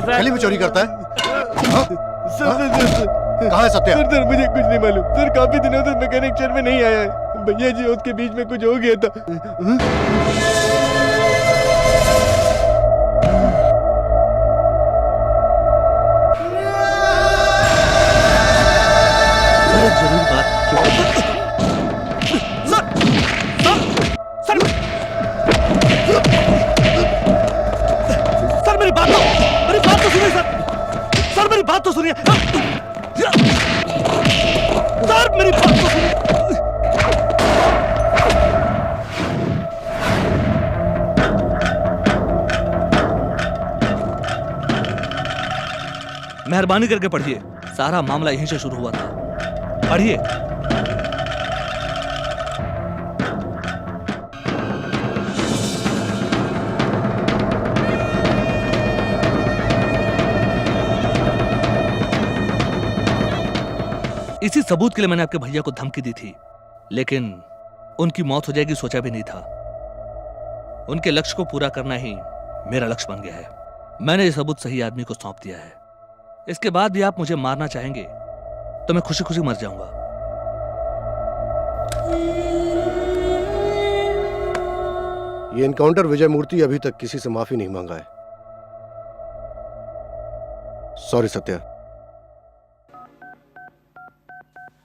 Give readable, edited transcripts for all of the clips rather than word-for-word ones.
Sir. गली में चोरी करता है? हाँ? कहाँ है सत्या? सर मुझे कुछ नहीं मालूम सर, काफी दिनों से मैकेनिक चेयर में नहीं आया है। भैया जी उसके बीच में कुछ हो गया था। जरूर बात सर मेरी बात तो सुनिए सर मेरी बात तो सुनिए सर मेरी बात तो सुनिए। मेहरबानी करके पढ़िए, सारा मामला यहीं से शुरू हुआ था। पढ़िए। इसी सबूत के लिए मैंने आपके भैया को धमकी दी थी, लेकिन उनकी मौत हो जाएगी सोचा भी नहीं था। उनके लक्ष्य को पूरा करना ही मेरा लक्ष्य बन गया है। मैंने ये सबूत सही आदमी को सौंप दिया है। इसके बाद भी आप मुझे मारना चाहेंगे तो मैं खुशी खुशी मर जाऊंगा। ये एनकाउंटर विजय मूर्ति अभी तक किसी से माफी नहीं मांगा है। सॉरी सत्या।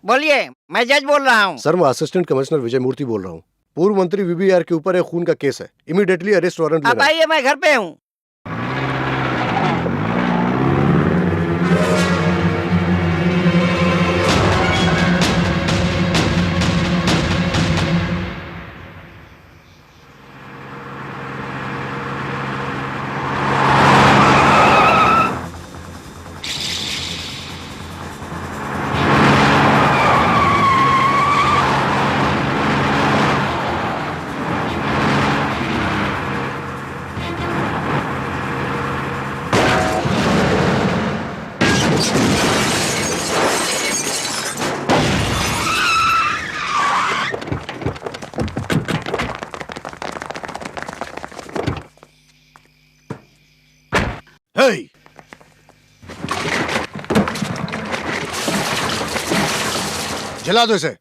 बोलिए, मैं जज बोल रहा हूँ। सर मैं असिस्टेंट कमिश्नर विजय मूर्ति बोल रहा हूँ। पूर्व मंत्री वीबीआर के ऊपर एक खून का केस है। इमीडिएटली अरेस्ट वारंट आप लेना। आइए, मैं घर पे हूँ। Hey! जला दो इसे।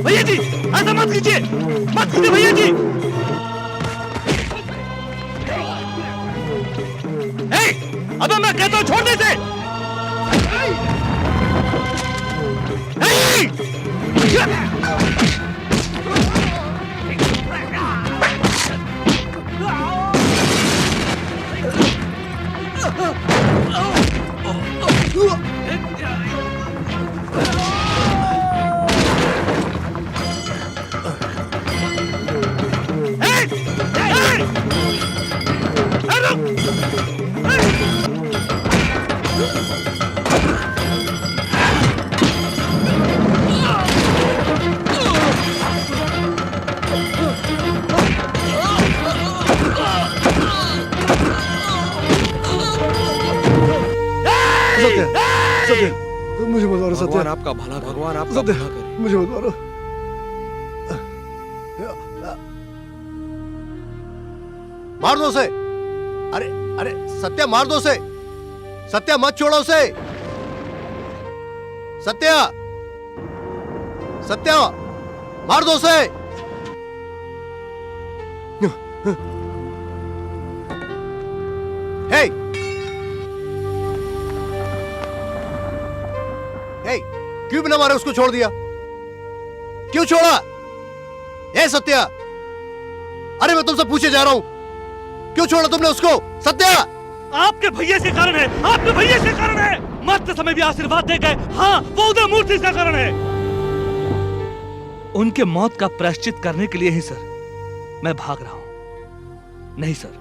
भैया जी ऐसा मत कीजिए भैया जी। अबे मैं कहता हूं छोड़ दे इसे। मुझे मत मारो सत्या। भगवान आपका भला, भगवान आपका भला करे। मुझे मत मारो। मार दो उसे। अरे अरे सत्या मार दो उसे। सत्या मत छोड़ो उसे। सत्या सत्या मार दो उसे। हे हे क्यों बिना मारे उसको छोड़ दिया? क्यों छोड़ा? ए सत्या, अरे मैं तुमसे पूछे जा रहा हूं, क्यों छोड़ा तुमने उसको? सत्या, आपके भैया से कारण है, आपके भैया से कारण है। मरते समय भी आशीर्वाद दे गए। हाँ, वो उदय मूर्ति का कारण है। उनके मौत का प्रायश्चित करने के लिए ही सर मैं भाग रहा हूं। नहीं सर,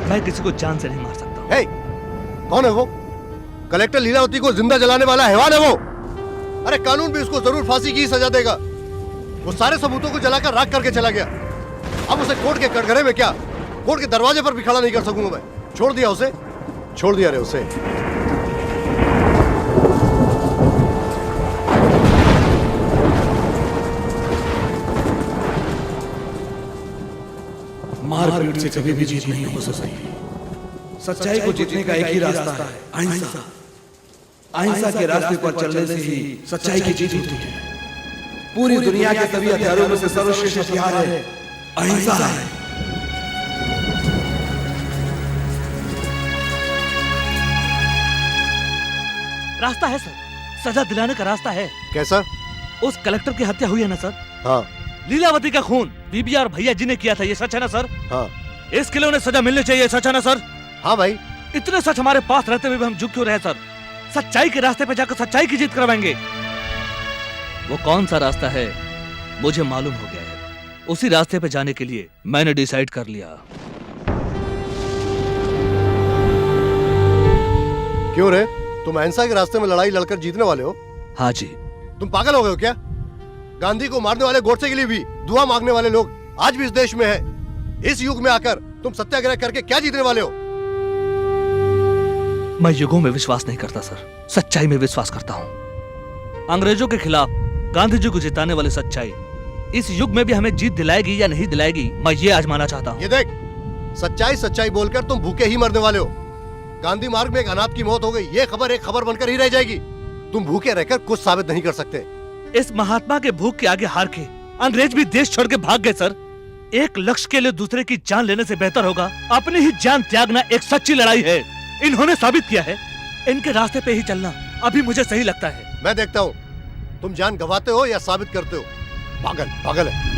मैं किसी को जान से नहीं मार सकता। हे, कौन है वो? कलेक्टर लीलावती को जिंदा जलाने वाला हैवान है वो। अरे कानून भी उसको जरूर फांसी की सजा देगा। वो सारे सबूतों को जलाकर राख करके चला गया। अब उसे कोर्ट के कटघरे में क्या, कोर्ट के दरवाजे पर भी खड़ा नहीं कर सकूंगा मैं। छोड़ दिया उसे, छोड़ दिया रे उसे। मारपीट से कभी भी जीत नहीं हो सकती। सच्चाई को जीतने का एक ही रास्ता है, अहिंसा। अहिंसा के रास्ते पर चलने से ही सच्चाई की जीत होती है। पूरी दुनिया के सभी हथियारों में से सर्वश्रेष्ठ हथियार है अहिंसा है। रास्ता है सर, सजा दिलाने का रास्ता है। कैसा? उस कलेक्टर की हत्या हुई है ना सर? हाँ लीलावती का खून बीबी और भैया जी ने किया था, ये सच है ना सर? हाँ इसके लिए उन्हें सजा मिलनी चाहिए, सच है ना सर? हाँ भाई। इतने सच हमारे पास रहते हुए भी हम झुक क्यों रहे सर? सच्चाई के रास्ते पे जाकर सच्चाई की जीत करवाएंगे। वो कौन सा रास्ता है मुझे मालूम हो गया है। उसी रास्ते पे जाने के लिए मैंने डिसाइड कर लिया। क्यों रे, तुम अहिंसा के रास्ते में लड़ाई लड़कर जीतने वाले हो? हाँ जी। तुम पागल हो गए हो क्या? गांधी को मारने वाले गोडसे के लिए भी दुआ मांगने वाले लोग आज भी इस देश में हैं। इस युग में आकर तुम सत्याग्रह करके क्या जीतने वाले हो? मैं युगों में विश्वास नहीं करता सर, सच्चाई में विश्वास करता हूँ। अंग्रेजों के खिलाफ गांधी जी को जिताने वाली सच्चाई इस युग में भी हमें जीत दिलाएगी या नहीं दिलाएगी, मैं ये आजमाना चाहता हूँ। ये देख, सच्चाई सच्चाई बोलकर तुम भूखे ही मरने वाले हो। गांधी मार्ग में एक अनाथ की मौत हो गई, ये खबर एक खबर बनकर ही रह जाएगी। तुम भूखे रहकर कुछ साबित नहीं कर सकते। इस महात्मा के भूख के आगे हार के अंग्रेज भी देश छोड़ के भाग गए सर। एक लक्ष्य के लिए दूसरे की जान लेने से बेहतर होगा अपनी ही जान त्यागना एक सच्ची लड़ाई है। इन्होंने साबित किया है, इनके रास्ते पे ही चलना अभी मुझे सही लगता है। मैं देखता हूँ तुम जान गंवाते हो या साबित करते हो। पागल पागल है।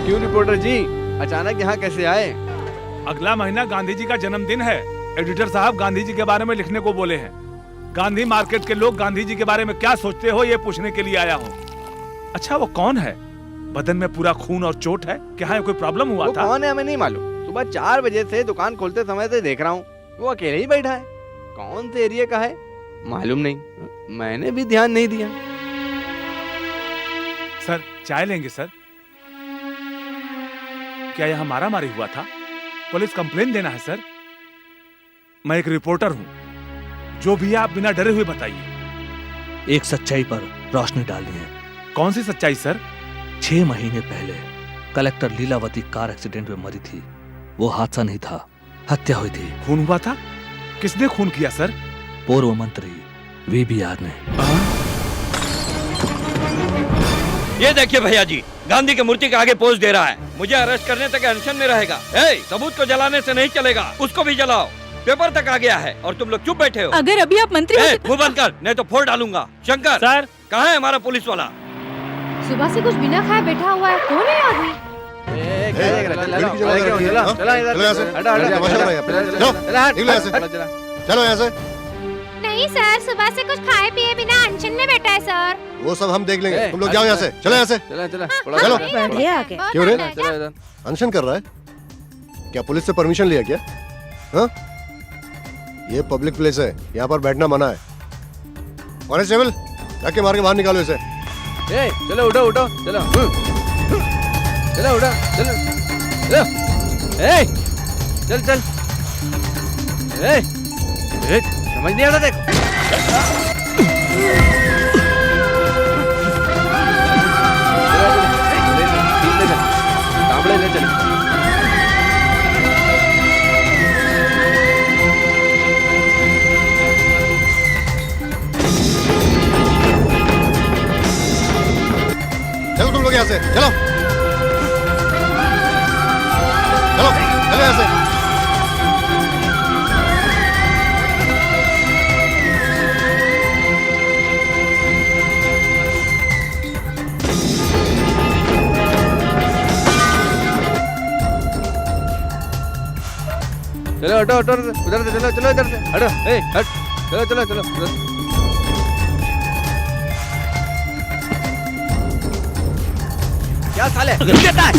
क्यों रिपोर्टर जी, अचानक यहाँ कैसे आए? अगला महीना गांधी जी का जन्मदिन है। एडिटर साहब गांधी जी के बारे में लिखने को बोले हैं। गांधी मार्केट के लोग गांधी जी के बारे में क्या सोचते हो ये पूछने के लिए आया हूँ। अच्छा वो कौन है? बदन में पूरा खून और चोट है, क्या है कोई प्रॉब्लम हुआ था? कौन है हमें नहीं मालूम। सुबह 4 बजे से दुकान खोलते समय से देख रहा हूँ, वो अकेले ही बैठा है। कौन से एरिया का है मालूम नहीं, मैंने भी ध्यान नहीं दिया। सर चाय लेंगे सर? क्या यहाँ मारा मारी हुआ था? पुलिस कंप्लेन देना है सर। मैं एक रिपोर्टर हूँ, जो भी आप बिना डरे हुए बताइए। एक सच्चाई पर रोशनी डालनी है। कौन सी सच्चाई सर? 6 महीने पहले कलेक्टर लीलावती कार एक्सीडेंट में मरी थी। वो हादसा नहीं था, हत्या हुई थी। खून हुआ था? किसने खून किया सर? पूर्व मंत्री VBR ने। ये देखिए भैया जी, गांधी की मूर्ति के आगे पोज दे रहा है। मुझे अरेस्ट करने तक अनशन में रहेगा। सबूत को जलाने से नहीं चलेगा, उसको भी जलाओ। पेपर तक आ गया है और तुम लोग चुप बैठे हो। अगर अभी आप मंत्री मुंह बंद कर, नहीं तो फोड़ डालूंगा। शंकर सर, कहाँ है हमारा पुलिस वाला? सुबह से कुछ बिना खाए बैठा हुआ है, कौन है आदमी? चलो यहाँ से। नहीं सर, सुबह से कुछ खाए पिए बिना अनशन में बैठा है सर। वो सब हम देख लेंगे, ए, तुम लोग जाओ यहाँ से, चलो यहाँ से। चला चला चलो। बढ़िया आगे। क्यों रे? चलो इधर। अनशन कर रहा है? क्या पुलिस से परमिशन लिया क्या? हाँ? ये पब्लिक प्लेस है, यहाँ पर बैठना मना है। कांस्टेबल, जाके मार के बाहर निकालो इसे। ए, चलो उठो उठो, चलो चलो उठो, चलो चलो, ए, चल चल, ए, समझ नहीं आ रहा देखो। ले चल। चलो तुम लोग यहाँ से, चलो चलो चलो यहाँ से। चलो हटो हटो उधर से, चलो चलो इधर से हटो, ए हट, चलो चलो चलो उधर। क्या साले देता है?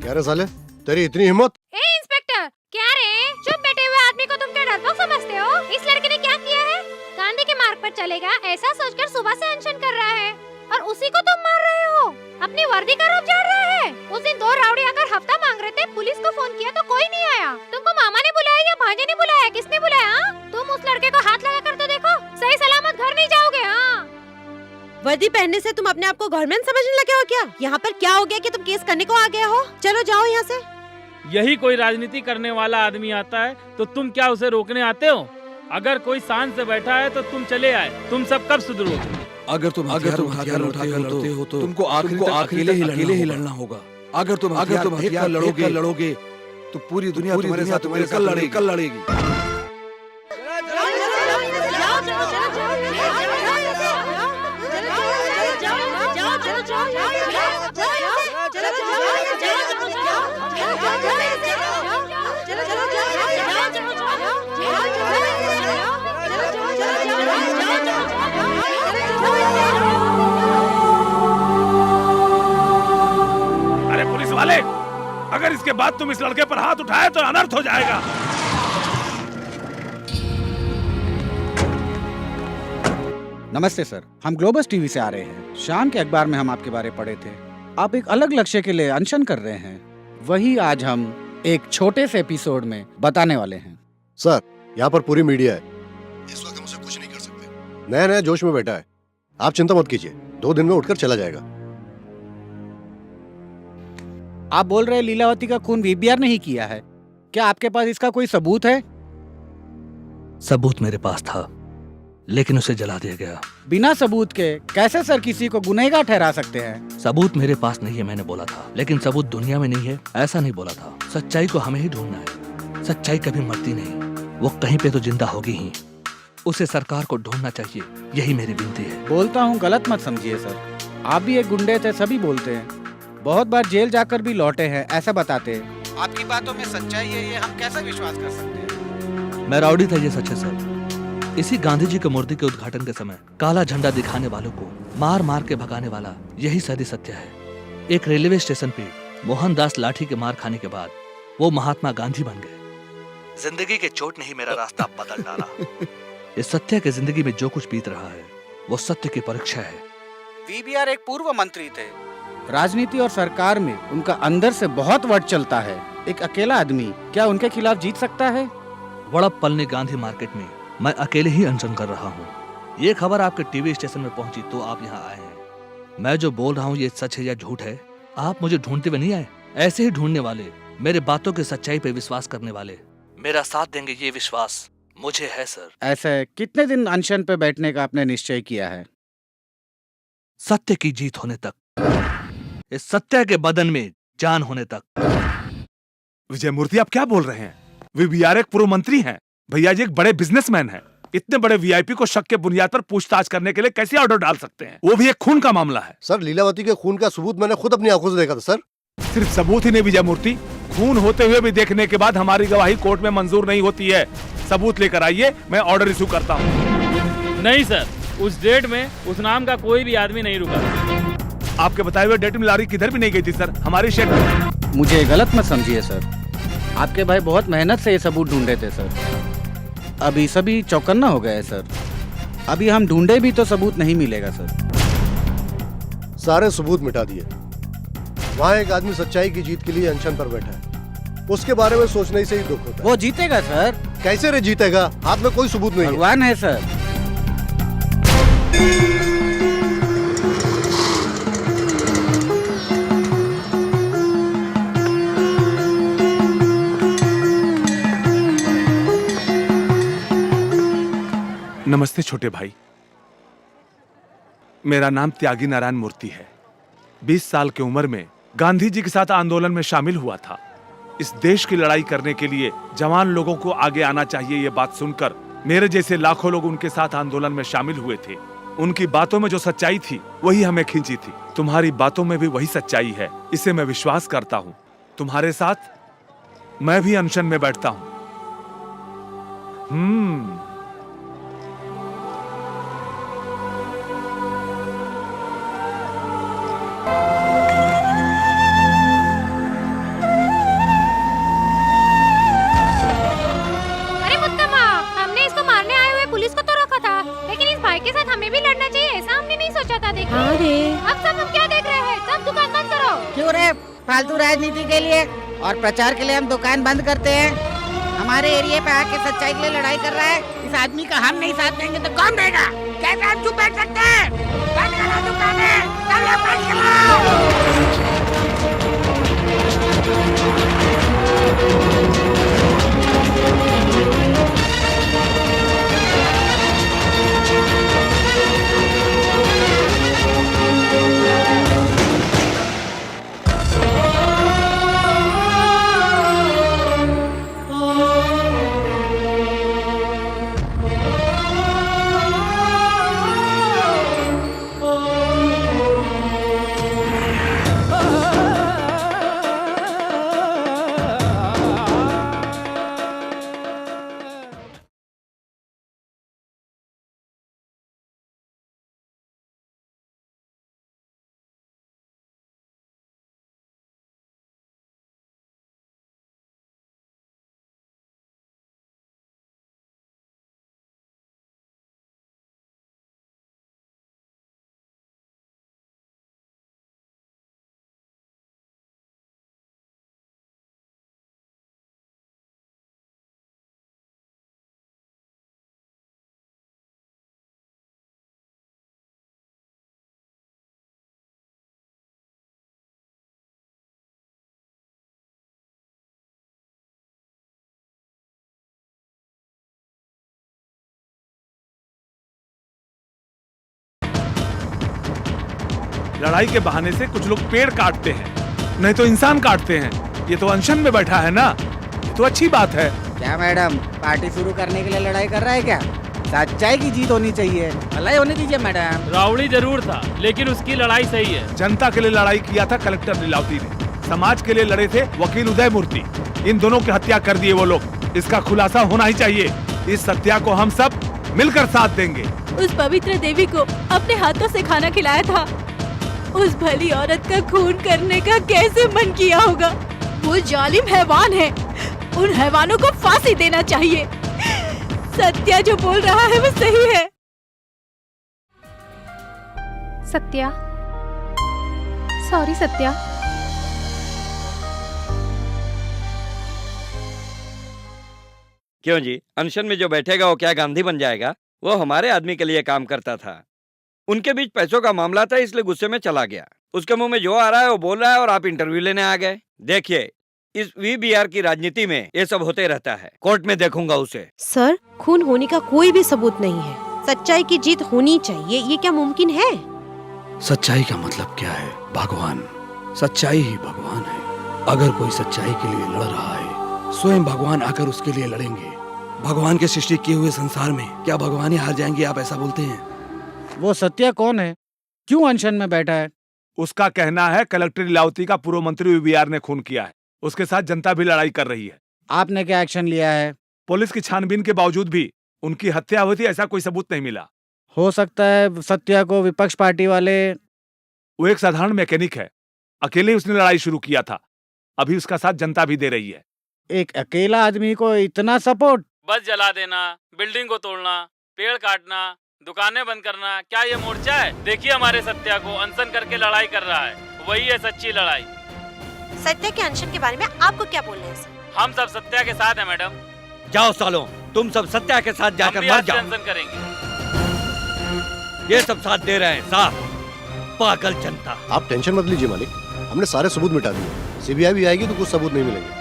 क्या रे साले, तेरी इतनी हिम्मत? ए इंस्पेक्टर, क्या रे? चुप बैठे हुए आदमी को तुम क्या डरपोक समझते हो? इस लड़के ने क्या किया है? गांधी के मार्ग पर चलेगा ऐसा सोचकर सुबह से अनशन कर रहा है और उसी को तुम मार रहे हो। अपनी वर्दी का रूप झाड़ रहा है। उस दिन 2 राउडी आकर हफ्ता मांग रहे थे, पुलिस को फोन किया तो कोई नहीं आया। तुमको मामा ने बुलाया या भांजे ने बुलाया? किसने बुलाया? तुम उस लड़के को हाथ लगा कर तो देखो, सही सलामत घर नहीं जाओगे। हाँ, वर्दी पहनने से तुम अपने आप को गवर्नमेंट समझने लगे हो क्या? यहाँ पर क्या हो गया कि तुम केस करने को आ गए हो? चलो जाओ यहाँ से। यही कोई राजनीति करने वाला आदमी आता है तो तुम क्या उसे रोकने आते हो? अगर कोई शांत से बैठा है तो तुम चले आए, तुम सब कब सुधरोगे? अगर तुम हथियार उठाकर लड़ते हो तो तुमको आखिरी तक अकेले ही लड़ना होगा। अगर तुम हथियार लड़ोगे तो पूरी दुनिया तुम्हारे साथ कल लड़ेगी। अरे पुलिस वाले, अगर इसके बाद तुम इस लड़के पर हाथ उठाए तो अनर्थ हो जाएगा। नमस्ते सर, हम ग्लोबस टीवी से आ रहे हैं। शाम के अखबार में हम आपके बारे पढ़े थे। आप एक अलग लक्ष्य के लिए अनशन कर रहे हैं। वही आज हम एक छोटे से एपिसोड में बताने वाले हैं। सर, यहाँ पर पूरी मीडिया है, इस वक्त हम उसे कुछ नहीं कर सकते। नया नया जोश में बैठा है, आप चिंता मत कीजिए, 2 दिन में उठकर चला जाएगा। आप बोल रहे हैं लीलावती का खून वीबीआर नहीं किया है? क्या आपके पास इसका कोई सबूत है? सबूत मेरे पास था, लेकिन उसे जला दिया गया। बिना सबूत के कैसे सर किसी को गुनहगार ठहरा सकते हैं? सबूत मेरे पास नहीं है, मैंने बोला था, लेकिन सबूत दुनिया में नहीं है ऐसा नहीं बोला था। सच्चाई को हमें ही ढूंढना है। सच्चाई कभी मरती नहीं, वो कहीं पे तो जिंदा होगी ही। उसे सरकार को ढूंढना चाहिए, यही मेरी विनती है। बोलता हूँ, गलत मत समझिए सर। आप भी एक गुंडे थे, सभी बोलते हैं। बहुत बार जेल जाकर भी लौटे हैं, ऐसा बताते हैं। आपकी बातों में सच्चाई है, ये हम कैसे विश्वास कर सकते हैं? मैं राउडी था, ये सच है सर। इसी गांधी जी के मूर्ति के उद्घाटन के समय काला झंडा दिखाने वालों को मार मार के भगाने वाला यही सदी सत्य है। एक रेलवे स्टेशन पे मोहनदास लाठी के मार खाने के बाद वो महात्मा गांधी बन गए। जिंदगी के चोट ने ही मेरा रास्ता बदल डाला। इस सत्य के जिंदगी में जो कुछ बीत रहा है वो सत्य की परीक्षा है। वीबीआर एक पूर्व मंत्री थे। राजनीति और सरकार में उनका अंदर से बहुत वट चलता है। एक अकेला आदमी क्या उनके खिलाफ जीत सकता है? वड़प पलनी गांधी मार्केट में मैं अकेले ही अनशन कर रहा हूँ। ये खबर आपके टीवी स्टेशन में पहुंची तो आप यहाँ आए हैं। मैं जो बोल रहा हूँ ये सच है या झूठ है, आप मुझे ढूंढते हुए नहीं आए। ऐसे ही ढूंढने वाले, मेरे बातों की सच्चाई पे विश्वास करने वाले मेरा साथ देंगे, ये विश्वास मुझे है सर। ऐसे कितने दिन अनशन पे बैठने का आपने निश्चय किया है? सत्य की जीत होने तक, इस सत्य के बदन में जान होने तक। विजय मूर्ति, आप क्या बोल रहे हैं? वीबीआर एक पूर्व मंत्री हैं। भैया जी एक बड़े बिजनेसमैन हैं। इतने बड़े वीआईपी को शक के बुनियाद पर पूछताछ करने के लिए कैसे ऑर्डर डाल सकते हैं? वो भी एक खून का मामला है। सर, लीलावती के खून का सबूत मैंने खुद अपनी आंखों से देखा था सर। सिर्फ सबूत ही नहीं विजय मूर्ति, खून होते हुए भी देखने के बाद हमारी गवाही कोर्ट में मंजूर नहीं होती है। सबूत लेकर आइए, मैं ऑर्डर इशू करता हूँ। नहीं सर, उस डेट में उस नाम का कोई भी आदमी नहीं रुका। आपके बताए हुए डेट में लारी किधर भी नहीं गई थी सर, हमारी शेड में। मुझे गलत मत समझिए सर, आपके भाई बहुत मेहनत से ये सबूत ढूंढे थे सर। अभी सभी चौकन्ना हो गए सर। अभी हम ढूंढे भी तो सबूत नहीं मिलेगा सर। सारे सबूत मिटा दिए। वहाँ एक आदमी सच्चाई की जीत के लिए अनशन पर बैठा है, उसके बारे में सोचने से ही दुख होता है। वो जीतेगा सर। कैसे रे जीतेगा? हाथ में कोई सबूत नहीं है। भगवान है सर। नमस्ते छोटे भाई, मेरा नाम त्यागी नारायण मूर्ति है। 20 साल की उम्र में गांधी जी के साथ आंदोलन में शामिल हुआ था। इस देश की लड़ाई करने के लिए जवान लोगों को आगे आना चाहिए, ये बात सुनकर मेरे जैसे लाखों लोग उनके साथ आंदोलन में शामिल हुए थे। उनकी बातों में जो सच्चाई थी वही हमें खींची थी। तुम्हारी बातों में भी वही सच्चाई है, इसे मैं विश्वास करता हूँ। तुम्हारे साथ मैं भी अनशन में बैठता हूँ। हमें भी लड़ना चाहिए, ऐसा हमने नहीं सोचा था। देखिए अब सब हम क्या देख रहे हैं? सब दुकान बंद करो। क्यों रे? फालतू राजनीति के लिए और प्रचार के लिए हम दुकान बंद करते हैं? हमारे एरिया पे आके सच्चाई के लिए लड़ाई कर रहा है, इस आदमी का हम नहीं साथ देंगे तो कौन देगा? कैसे हम चुप बैठ सकते हैं? बंद करो दुकानें, सब लोग बंद करो। लड़ाई के बहाने से कुछ लोग पेड़ काटते हैं, नहीं तो इंसान काटते हैं। ये तो अनशन में बैठा है ना, ये तो अच्छी बात है। क्या मैडम, पार्टी शुरू करने के लिए लड़ाई कर रहा है क्या? सच्चाई की जीत होनी चाहिए, लड़ाई होने दीजिए मैडम। रावड़ी जरूर था, लेकिन उसकी लड़ाई सही है। जनता के लिए लड़ाई किया था कलेक्टर लीलावती ने, समाज के लिए लड़े थे वकील उदय मूर्ति। इन दोनों की हत्या कर दिए वो लोग। इसका खुलासा होना ही चाहिए। इस सत्या को हम सब मिलकर साथ देंगे। उस पवित्र देवी को अपने हाथों से खाना खिलाया था, उस भली औरत का खून करने का कैसे मन किया होगा? वो जालिम हैवान है, उन हैवानों को फांसी देना चाहिए। सत्या जो बोल रहा है वो सही है। सत्या, सॉरी सत्या। क्यों जी, अनशन में जो बैठेगा वो क्या गांधी बन जाएगा? वो हमारे आदमी के लिए काम करता था। उनके बीच पैसों का मामला था, इसलिए गुस्से में चला गया। उसके मुंह में जो आ रहा है वो बोल रहा है और आप इंटरव्यू लेने आ गए। देखिए, इस वीबीआर की राजनीति में ये सब होते रहता है। कोर्ट में देखूंगा उसे। सर, खून होने का कोई भी सबूत नहीं है। सच्चाई की जीत होनी चाहिए, ये क्या मुमकिन है? सच्चाई का मतलब क्या है? भगवान। सच्चाई ही भगवान है। अगर कोई सच्चाई के लिए लड़ रहा है, स्वयं भगवान आकर उसके लिए लड़ेंगे। भगवान के सृष्टि किए हुए संसार में क्या भगवान ही हार जाएंगे, आप ऐसा बोलते हैं? वो सत्या कौन है? क्यों अनशन में बैठा है? उसका कहना है कलेक्टर लीलावती का पूर्व मंत्री वीवीआर ने खून किया है। उसके साथ जनता भी लड़ाई कर रही है। आपने क्या एक्शन लिया है? पुलिस की छानबीन के बावजूद भी उनकी हत्या हुई थी ऐसा कोई सबूत नहीं मिला। हो सकता है सत्या को विपक्ष पार्टी वाले। वो एक साधारण मैकेनिक है, अकेले उसने लड़ाई शुरू किया था। अभी उसका साथ जनता भी दे रही है। एक अकेला आदमी को इतना सपोर्ट? बस जला देना, बिल्डिंग को तोड़ना, पेड़ काटना, दुकानें बंद करना, क्या ये मोर्चा है? देखिए हमारे सत्या को अनशन करके लड़ाई कर रहा है, वही है सच्ची लड़ाई। सत्या के अनशन के बारे में आपको क्या बोलना है? हम सब सत्या के साथ हैं मैडम। जाओ सालों, तुम सब सत्या के साथ जाकर मर जाओ। अनशन करेंगे। ये सब साथ दे रहे हैं, साथ पागल जनता। आप टेंशन मत लीजिए मालिक, हमने सारे सबूत मिटा दिए। सीबीआई भी आएगी तो कुछ सबूत नहीं मिलेंगे।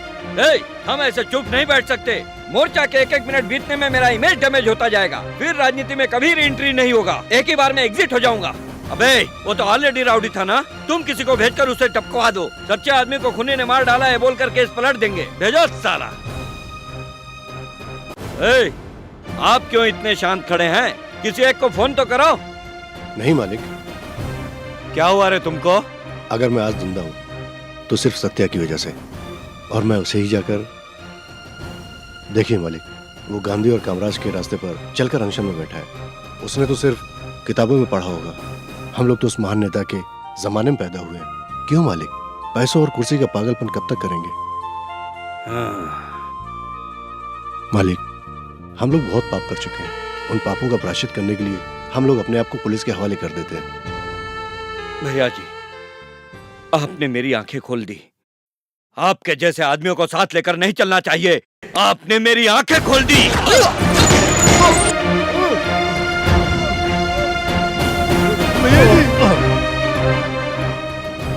हम ऐसे चुप नहीं बैठ सकते। मोर्चा के एक एक मिनट बीतने में मेरा इमेज डैमेज होता जाएगा। फिर राजनीति में कभी रीएंट्री नहीं होगा। एक ही बार में एग्जिट हो जाऊंगा। अबे वो तो ऑलरेडी राउडी था ना, तुम किसी को भेजकर उसे टपकवा दो। सच्चे आदमी को खूनी ने मार डाला है बोलकर केस पलट देंगे। भेजो साला। आप क्यों इतने शांत खड़े हैं? किसी एक को फोन तो करो। नहीं मालिक। क्या हुआ रे तुमको? अगर मैं आज जिंदा हूँ तो सिर्फ सत्या की वजह से, और मैं उसे ही जाकर। देखिए मालिक, वो गांधी और कामराज के रास्ते पर चलकर अनशन में बैठा है। उसने तो सिर्फ किताबों में पढ़ा होगा। हम लोग तो उस महान नेता के जमाने में पैदा हुए हैं। क्यों मालिक, पैसों और कुर्सी का पागलपन कब तक करेंगे? मालिक, हम लोग बहुत पाप कर चुके हैं। उन पापों का प्रायश्चित करने के लिए हम लोग अपने आप को पुलिस के हवाले कर देते हैं। भैया जी, आपने मेरी आंखें खोल दी। आपके जैसे आदमियों को साथ लेकर नहीं चलना चाहिए। आपने मेरी आंखें खोल दी।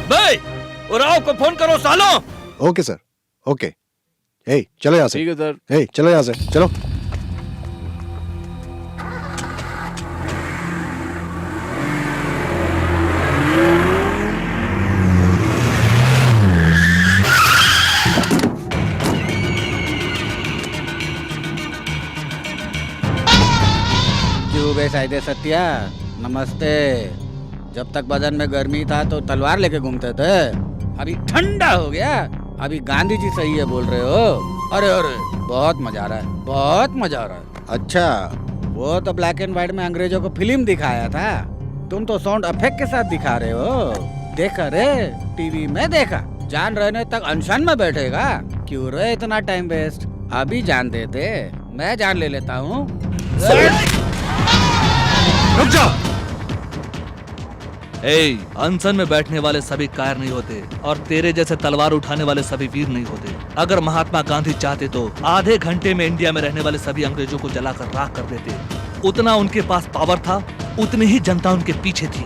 भाई, उराव को फोन करो सालों। Okay sir, okay. हे, चलो यहाँ से। ठीक है सर। हे, चलो यहाँ से, चलो। साइदे सत्या, नमस्ते। जब तक बदन में गर्मी था तो तलवार लेके घूमते थे, अभी ठंडा हो गया, अभी गांधी जी सही है बोल रहे हो। अरे अरे, बहुत मजा आ रहा है, बहुत मजा आ रहा है। अच्छा, वो तो ब्लैक एंड व्हाइट में अंग्रेजों को फिल्म दिखाया था, तुम तो साउंड इफेक्ट के साथ दिखा रहे हो। देखा रे, टीवी में देखा। जान रहने तक अनशन में बैठेगा? क्यों रे इतना टाइम वेस्ट? अभी जान देते, मैं जान ले लेता हूँ। रुक जाओ। अनशन में बैठने वाले सभी कायर नहीं होते, और तेरे जैसे तलवार उठाने वाले सभी वीर नहीं होते। अगर महात्मा गांधी चाहते तो आधे घंटे में इंडिया में रहने वाले सभी अंग्रेजों को जलाकर राख कर देते। उतना उनके पास पावर था, उतनी ही जनता उनके पीछे थी।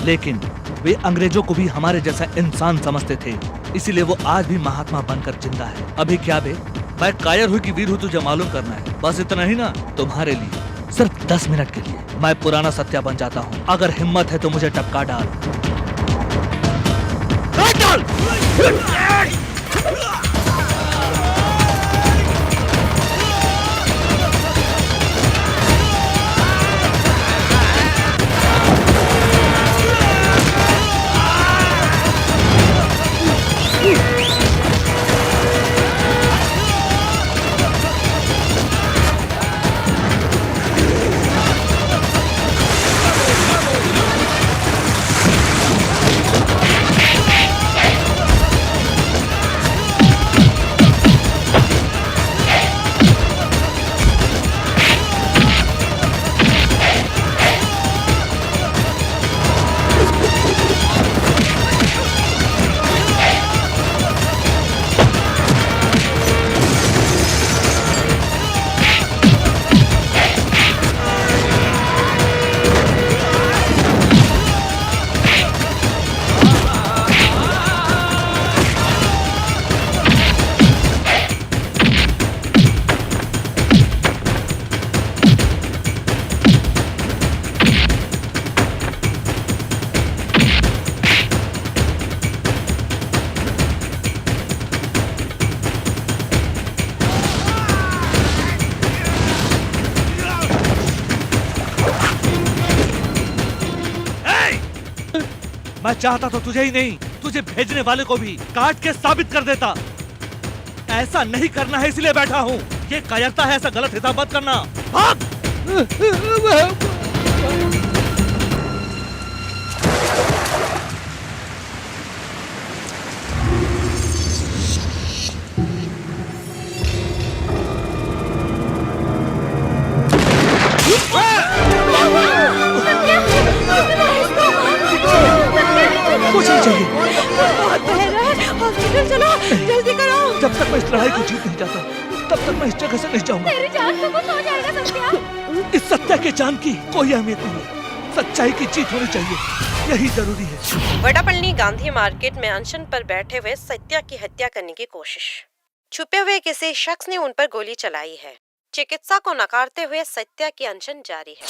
लेकिन वे अंग्रेजों को भी हमारे जैसा इंसान समझते थे, इसीलिए वो आज भी महात्मा बनकर जिंदा है। अभी क्या बे, मैं कायर हूँ कि वीर हूँ, तुझे मालूम करना है। बस इतना ही ना, तुम्हारे लिए सिर्फ 10 मिनट के लिए मैं पुराना सत्या बन जाता हूँ। अगर हिम्मत है तो मुझे टपका डाल। मैं चाहता तो तुझे ही नहीं, तुझे भेजने वाले को भी काट के साबित कर देता। ऐसा नहीं करना है इसलिए बैठा हूँ। ये कायरता है, ऐसा गलत हिसाब मत करना। भाग! कुछ नहीं चाहिए। बहुत बह रहा है, हॉस्पिटल चलो, जल्दी करो। जब तक मैं इस लड़ाई को जीत नहीं जाता, तब तक मैं इस जगह से नहीं जाऊंगा। तेरी जान से कुछ हो जाएगा सत्या। इस सत्या के जान की कोई अहमियत नहीं है। सच्चाई की जीत होनी चाहिए, यही जरूरी है। वडापल्ली गांधी मार्केट में अनशन पर बैठे हुए सत्या की हत्या करने की कोशिश। छुपे हुए किसी शख्स ने उन पर गोली चलाई है। चिकित्सा को नकारते हुए सत्या की अनशन जारी है।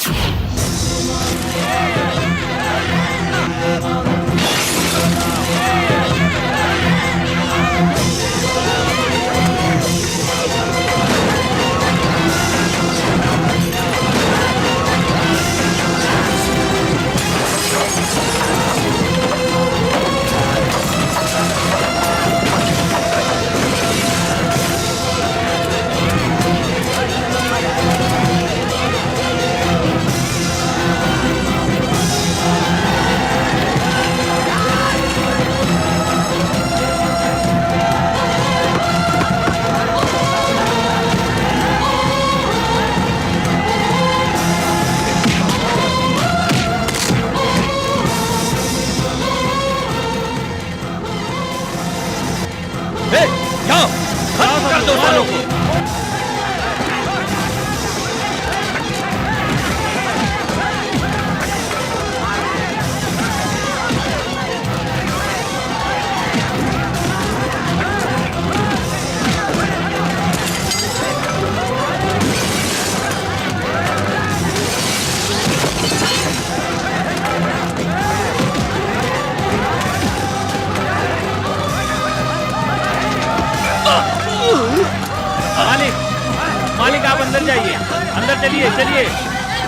मालिक आप अंदर जाइए, अंदर चलिए चलिए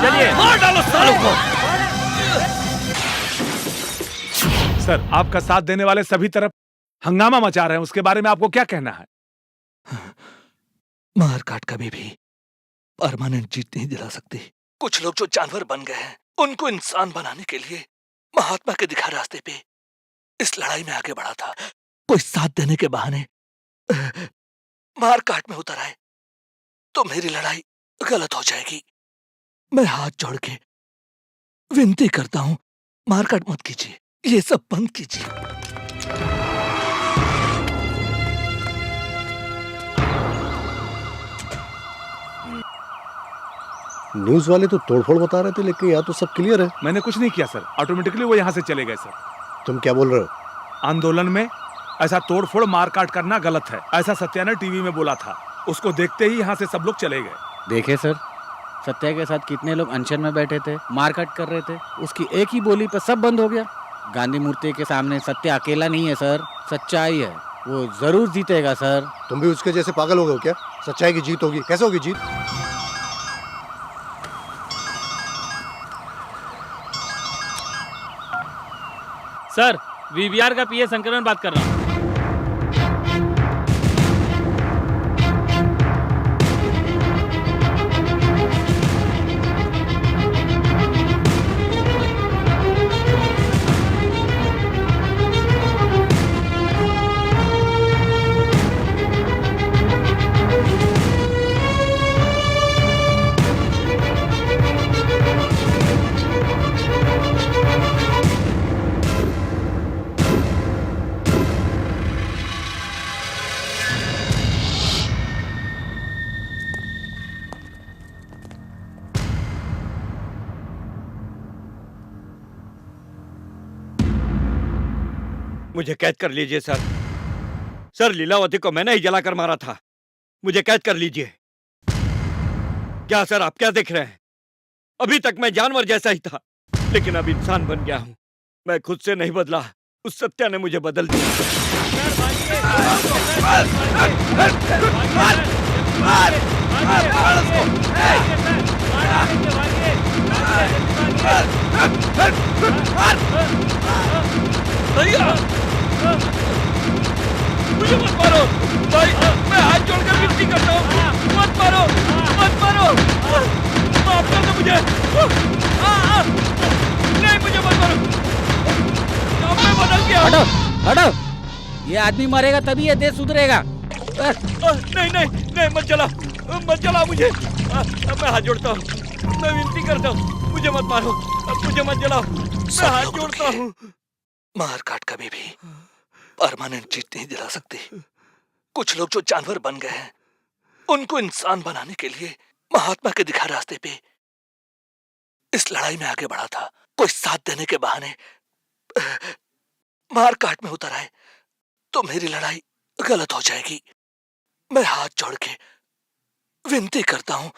चलिए। मार डालो सालों को। सर, आपका साथ देने वाले सभी तरफ हंगामा मचा रहे हैं, उसके बारे में आपको क्या कहना है? मार काट कभी भी परमानेंट जीत नहीं दिला सकती। कुछ लोग जो जानवर बन गए हैं, उनको इंसान बनाने के लिए महात्मा के दिखा रास्ते पे इस लड़ाई में आगे बढ़ा था। कोई साथ देने के बहाने मार काट में उतर आए तो मेरी लड़ाई गलत हो जाएगी। मैं हाथ जोड़ के विनती करता हूं, मारकाट मत कीजिए, ये सब बंद कीजिए। न्यूज वाले तो तोड़फोड़ बता रहे थे, लेकिन यहाँ तो सब क्लियर है। मैंने कुछ नहीं किया सर, ऑटोमेटिकली वो यहाँ से चले गए सर। तुम क्या बोल रहे हो? आंदोलन में ऐसा तोड़फोड़ मारकाट करना गलत है, ऐसा सत्या ने टीवी में बोला था। उसको देखते ही यहाँ से सब लोग चले गए। देखे सर, सत्या के साथ कितने लोग अनशन में बैठे थे, मारकाट कर रहे थे। उसकी एक ही बोली पर सब बंद हो गया। गांधी मूर्ति के सामने सत्या अकेला नहीं है सर, सच्चाई है, वो जरूर जीतेगा सर। तुम भी उसके जैसे पागल हो गए हो क्या? सच्चाई की जीत होगी, कैसे होगी जीत? सर, वीवीआर का पीए संकरण बात कर रहा हूँ। मुझे कैद कर लीजिए सर। सर, लीलावती को मैंने ही जलाकर मारा था, मुझे कैद कर लीजिए। क्या सर, आप क्या देख रहे हैं? अभी तक मैं जानवर जैसा ही था, लेकिन अब इंसान बन गया हूं। मैं खुद से नहीं बदला, उस सत्या ने मुझे बदल दिया। मार भैया मुझे मत मारो भाई, मैं हाथ जोड़कर विनती करता हूँ, मत मारो मत मारो, माफ कर दो मुझे, नहीं मुझे मत मारो, मैं बदल गया। हटो हटो, ये आदमी मरेगा तभी ये देश सुधरेगा। नहीं नहीं नहीं, मत जला मुझे, मैं हाथ जोड़ता हूँ, मैं विनती करता हूँ, मुझे मत मारो, मुझे मत जलाओ, मैं हाथ जोड़ता हूँ। मार काट कभी भी परमानेंट जीत नहीं दिला सकती। कुछ लोग जो जानवर बन गए हैं, उनको इंसान बनाने के लिए महात्मा के दिखा रास्ते पे इस लड़ाई में आगे बढ़ा था। कोई साथ देने के बहाने मार काट में उतर आए तो मेरी लड़ाई गलत हो जाएगी। मैं हाथ जोड़ के विनती करता हूं,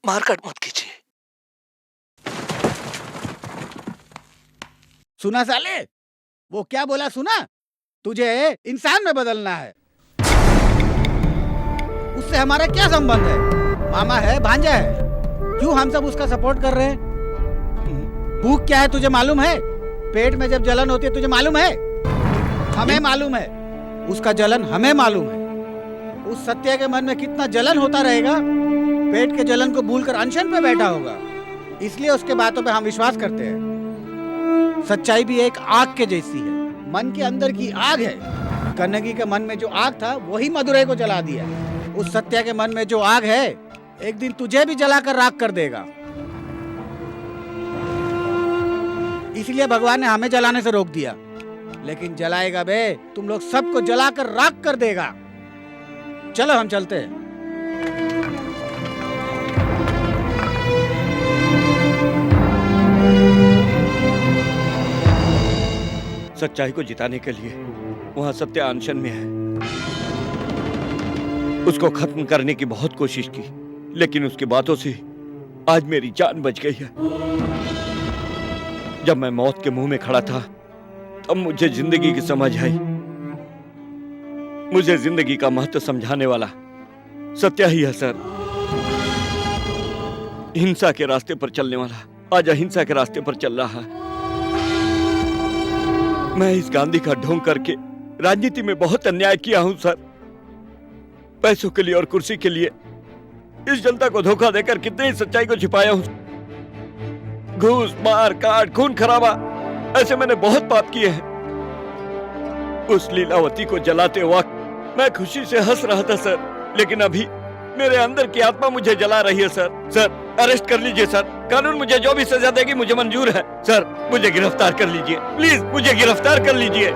मारकाट मत कीजिए। सुना साले, वो क्या बोला सुना? तुझे इंसान में बदलना है। उससे हमारा क्या संबंध है? मामा है, भांजा है, क्यों हम सब उसका सपोर्ट कर रहे हैं? भूख क्या है तुझे मालूम है? पेट में जब जलन होती है तुझे मालूम है? हमें मालूम है, उसका जलन हमें मालूम है। उस सत्या के मन में कितना जलन होता रहेगा, पेट के जलन को भूलकर अनशन पे बैठा होगा, इसलिए उसके बातों पे हम विश्वास करते हैं। सच्चाई भी एक आग के जैसी है, मन के अंदर की आग है। कन्नगी के मन में जो आग था वही मदुरै को जला दिया। उस सत्या के मन में जो आग है एक दिन तुझे भी जलाकर राख कर देगा। इसलिए भगवान ने हमें जलाने से रोक दिया, लेकिन जलाएगा बे, तुम लोग सबको जलाकर राख कर देगा। चलो हम चलते हैं। सच्चाई को जिताने के लिए वहां सत्य अनशन में है। उसको खत्म करने की बहुत कोशिश की, लेकिन उसकी बातों से आज मेरी जान बच गई है। जब मैं मौत के मुंह में खड़ा था तब मुझे जिंदगी की समझ आई। मुझे जिंदगी का महत्व समझाने वाला सत्या ही है सर। हिंसा के रास्ते पर चलने वाला आज अहिंसा के रास्ते पर चल रहा है। मैं इस गांधी का ढोंग करके राजनीति में बहुत अन्याय किया हूं सर। पैसों के लिए और कुर्सी के लिए इस जनता को धोखा देकर कितनी ही सच्चाई को छिपाया हूं। घूस, मार काट, खून खराबा, ऐसे मैंने बहुत पाप किए हैं। उस लीलावती को जलाते वक्त मैं खुशी से हंस रहा था सर, लेकिन अभी मेरे अंदर की आत्मा मुझे जला रही है सर। सर अरेस्ट कर लीजिए सर, कानून मुझे जो भी सजा देगी मुझे मंजूर है। सर मुझे गिरफ्तार कर लीजिए, प्लीज मुझे गिरफ्तार कर लीजिए।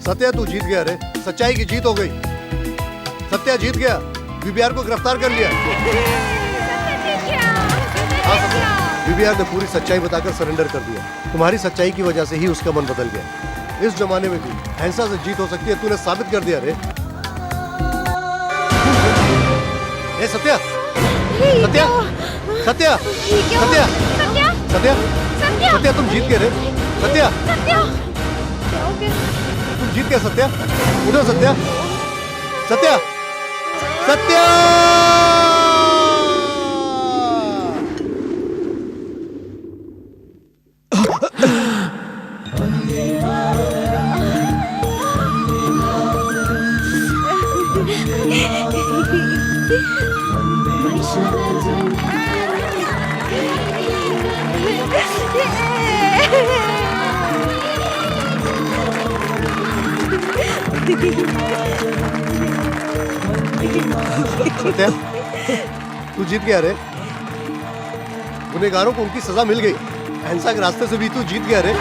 सत्या तू जीत गया रे, सच्चाई की जीत हो गई। सत्या जीत गया, बीबीआर को गिरफ्तार कर लिया। हाँ सत्या, बीबीआर ने पूरी सच्चाई बताकर सरेंडर कर दिया। तुम्हारी सच्चाई की वजह से ही उसका मन बदल गया। इस जमाने में भी अहिंसा से जीत हो सकती है, तूने साबित कर दिया रे। ए सत्या, सत्या, सत्या, सत्या, सत्या, सत्या तुम जीत गए रे। सत्या, तुम जीत गए सत्या। उठो सत्या, सत्या, सत्या। सत्या, तू जीत गया रे। गुनहगारों को उनकी सजा मिल गई। अहिंसा के रास्ते से भी तू जीत गया रे।